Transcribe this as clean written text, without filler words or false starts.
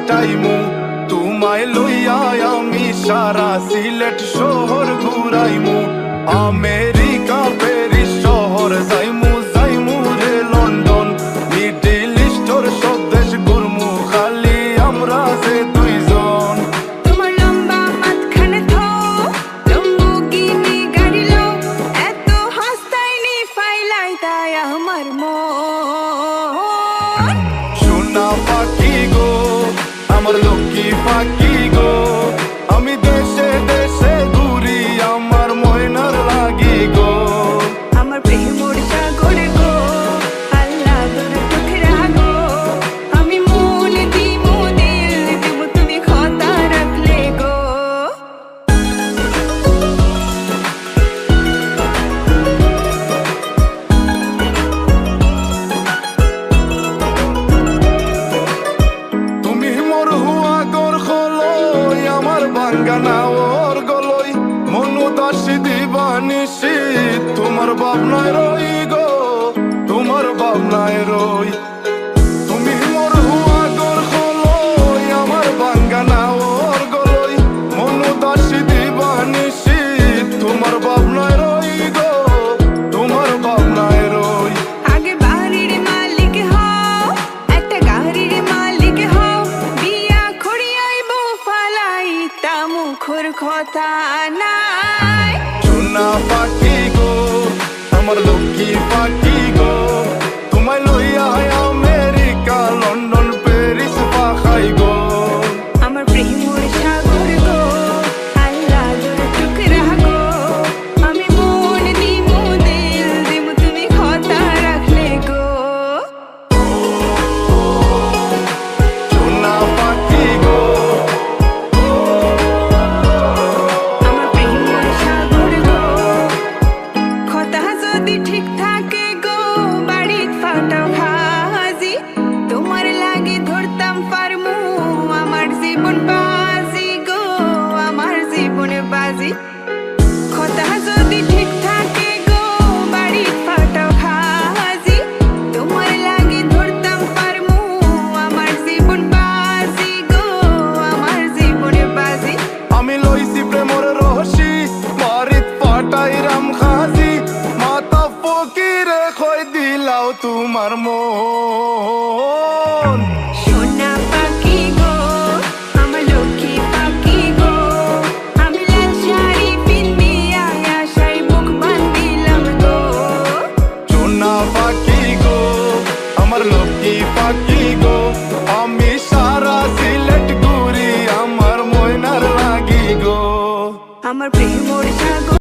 কাটাইমু তোমায় লইয়া আমি সারা সিলেট শহর ঘুরাইমু আমেরিকা প্যারিস শহর যাইমু যাইমু রে লন্ডন মিডল ইস্টর সব দেশ ঘুরমু খালি আমরা যে দুইজন তোমার লম্বা মাঝখানে থো লম্বুগিনি গাড়ি লো এত হাসতাইনি ফাইলাই তাই আমার মন সোনা পাখি গো আমার লক্ষ্মী পাখি গো আমি দেশে দেশে ঘুরি আমার ময়নার লাগি গো আমার প্রেমর সাগর গো আল্লাহ তোর টুকরা গো আমি মন দিমু দিল দিমু তুমি কথা রাখলে গো তুমি মোর হুয়া গর খলই আমার বাঙ্গানা ওর গলই মনু দাসী দিবানিসি তোমার ভাবনায় রই গো তোমার ভাবনায় রই তুমি মোর হুয়া গর খলই আমার বাঙ্গানা ওর গলই মনু দাসী দিবানিসি তোমার ভাবনায় রই গো তোমার ভাবনায় রই আগে বাড়ির মালিক হও একটা গাড়ির মালিক হও বিয়া খড়িয়াইব ফালাই তা মুখর কথা নাই সোনা পাখি গো আমার লক্ষ্মী পাখি গো তোমায় লইয়া আমেরিকা লন্ডন প্যারিস পাখাই গো আমার প্রেমর সাগর গো আল্লাহ তোর টুকরা গো আমি মন দিমু দিল দিমু তুমি কথা রাখলে গো সোনা পাখি গো আমার প্রেমর সাগর গো কথা যদি ঠিক থাকে গো বাড়িত ফাটাও হাজি তোমার লাগি ধরতাম পারমু আমার জীবন বাজি গো আমার জীবন বাজি কথা যদি ঠিক থাকে গো বাড়িত ফাটাও হাজি তোমার লাগি ধরতাম পারমু আমার জীবন বাজি গো আমার জীবন বাজি আমি লইছি প্রেমর রহসি মারিত পাটাইরাম খাজি মাতা ফকিরে খই দিলাও তোমার মন সোনা পাখি গো আমার লক্ষ্মী পাখি গো আমি লাল শাড়ি পিন্দিয়া আশায় বুক বান্ধিলাম গো সোনা পাখি গো আমার লক্ষ্মী পাখি গো আমি সারা সিলেট ঘুরি আমার ময়নার লাগি গো আমার প্রেমর সাগর